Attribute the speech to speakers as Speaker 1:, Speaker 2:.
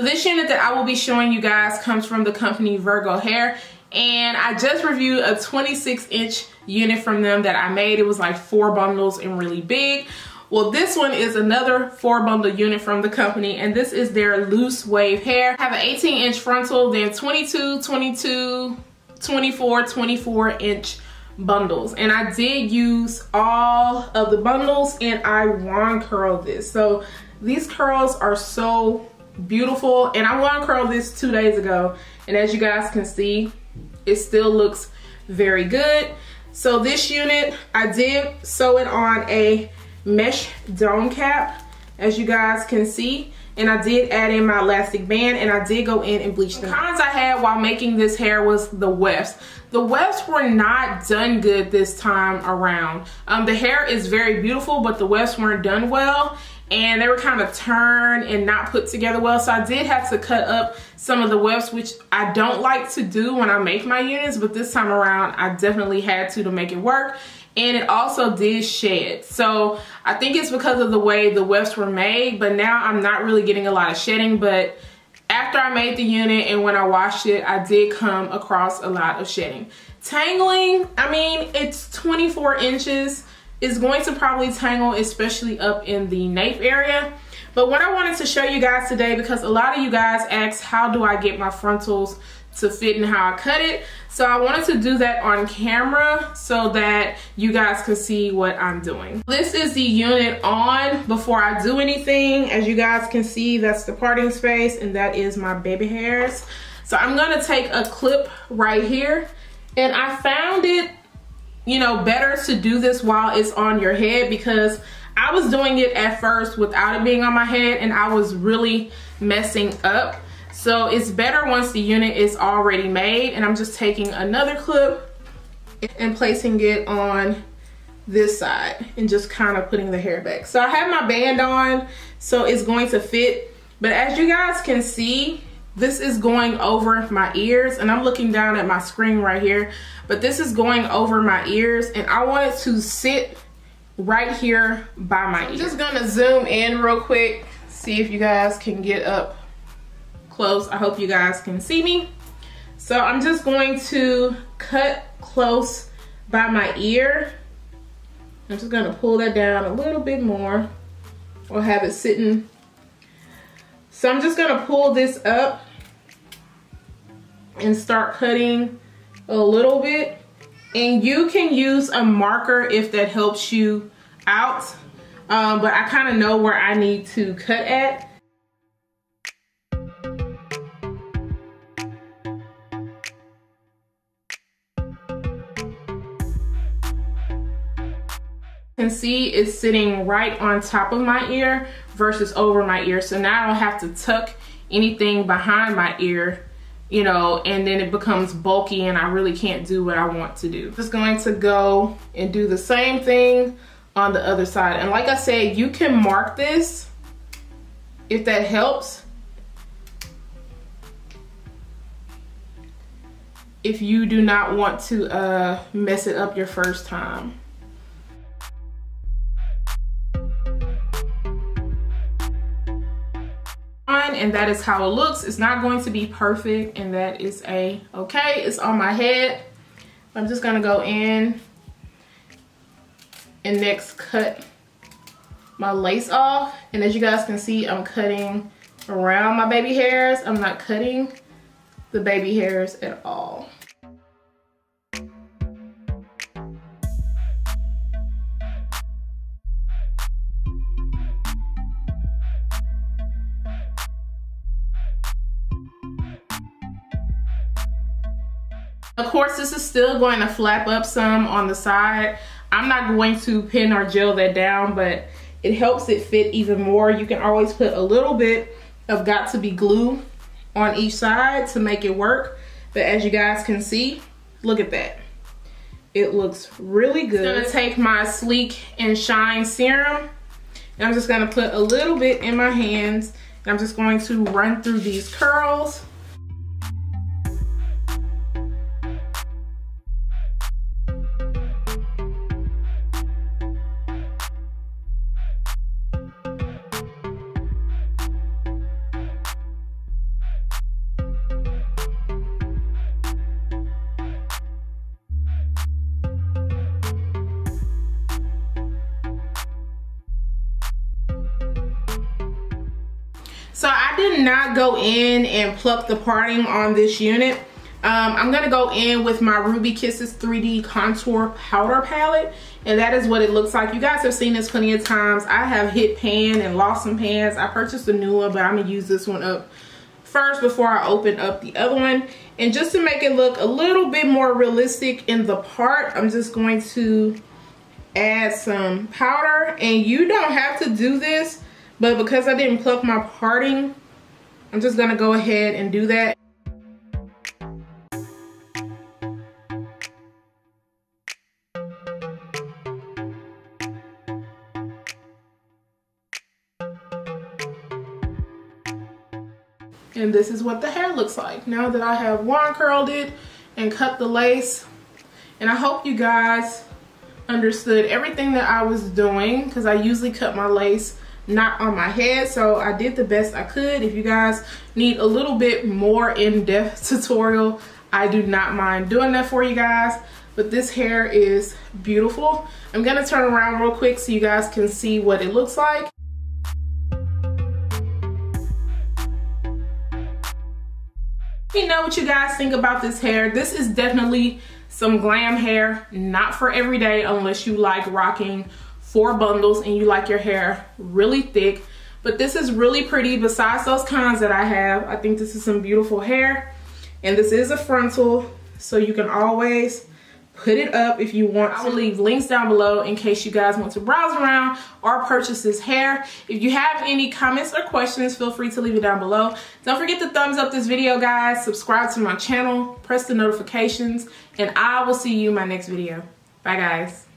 Speaker 1: This unit that I will be showing you guys comes from the company Virgo Hair, and I just reviewed a 26-inch unit from them that I made. It was like 4 bundles and really big. Well, this one is another 4-bundle unit from the company, and this is their loose wave hair. I have an 18-inch frontal, then 22, 22, 24, 24-inch bundles, and I did use all of the bundles, and I wand curled this. So these curls are so beautiful, and I wand curled this 2 days ago, and as you guys can see, it still looks very good. So this unit, I did sew it on a mesh dome cap, as you guys can see, and I did add in my elastic band, and I did go in and bleach them. The cons I had while making this hair was the wefts. The wefts were not done good this time around. The hair is very beautiful, but the wefts weren't done well, and they were kind of turned and not put together well. So I did have to cut up some of the wefts, which I don't like to do when I make my units, but this time around I definitely had to make it work. And it also did shed. So I think it's because of the way the wefts were made, but now I'm not really getting a lot of shedding. But after I made the unit and when I washed it, I did come across a lot of shedding. Tangling, I mean, it's 24 inches. It's going to probably tangle, especially up in the nape area. But what I wanted to show you guys today, because a lot of you guys asked how do I get my frontals to fit and how I cut it. So I wanted to do that on camera so that you guys can see what I'm doing. This is the unit on before I do anything. As you guys can see, that's the parting space, and that is my baby hairs. So I'm gonna take a clip right here, and I found it, you know, better to do this while it's on your head, because I was doing it at first without it being on my head and I was really messing up. So it's better once the unit is already made, and I'm just taking another clip and placing it on this side and just kind of putting the hair back. So I have my band on, so it's going to fit, but as you guys can see, this is going over my ears, and I'm looking down at my screen right here, but this is going over my ears, and I want it to sit right here by my ear. I'm just gonna zoom in real quick, see if you guys can get up close. I hope you guys can see me. So I'm just going to cut close by my ear. I'm just gonna pull that down a little bit more, or have it sitting. So I'm just gonna pull this up and start cutting a little bit. And you can use a marker if that helps you out, but I kind of know where I need to cut at. You can see it's sitting right on top of my ear versus over my ear, so now I don't have to tuck anything behind my ear, you know, and then it becomes bulky and I really can't do what I want to do. Just going to go and do the same thing on the other side. And like I said, you can mark this if that helps, if you do not want to mess it up your first time. And that is how it looks. It's not going to be perfect, and that is okay. It's on my head. I'm just gonna go in and next cut my lace off. And as you guys can see, I'm cutting around my baby hairs. I'm not cutting the baby hairs at all. Of course, this is still going to flap up some on the side. I'm not going to pin or gel that down, but it helps it fit even more. You can always put a little bit of got to be glue on each side to make it work. But as you guys can see, look at that. It looks really good. I'm gonna take my Sleek and Shine serum, and I'm just gonna put a little bit in my hands, and I'm just going to run through these curls. did not go in and pluck the parting on this unit. I'm gonna go in with my Ruby Kisses 3D contour powder palette, and that is what it looks like. You guys have seen this plenty of times. I have hit pan and lost some pans. I purchased a new one, but I'm gonna use this one up first before I open up the other one. And just to make it look a little bit more realistic in the part, I'm just going to add some powder. And you don't have to do this, but because I didn't pluck my parting, I'm just gonna go ahead and do that. And this is what the hair looks like now that I have wand curled it and cut the lace. And I hope you guys understood everything that I was doing, because I usually cut my lace not on my head, so I did the best I could. If you guys need a little bit more in-depth tutorial, I do not mind doing that for you guys. But this hair is beautiful. I'm gonna turn around real quick so you guys can see what it looks like. Let me know what you guys think about this hair. This is definitely some glam hair, not for every day unless you like rocking 4 bundles and you like your hair really thick. But this is really pretty. Besides those cons that I have, I think this is some beautiful hair. And this is a frontal, so you can always put it up if you want. I will leave links down below in case you guys want to browse around or purchase this hair. If you have any comments or questions, feel free to leave it down below. Don't forget to thumbs up this video, guys. Subscribe to my channel, press the notifications, and I will see you in my next video. Bye, guys.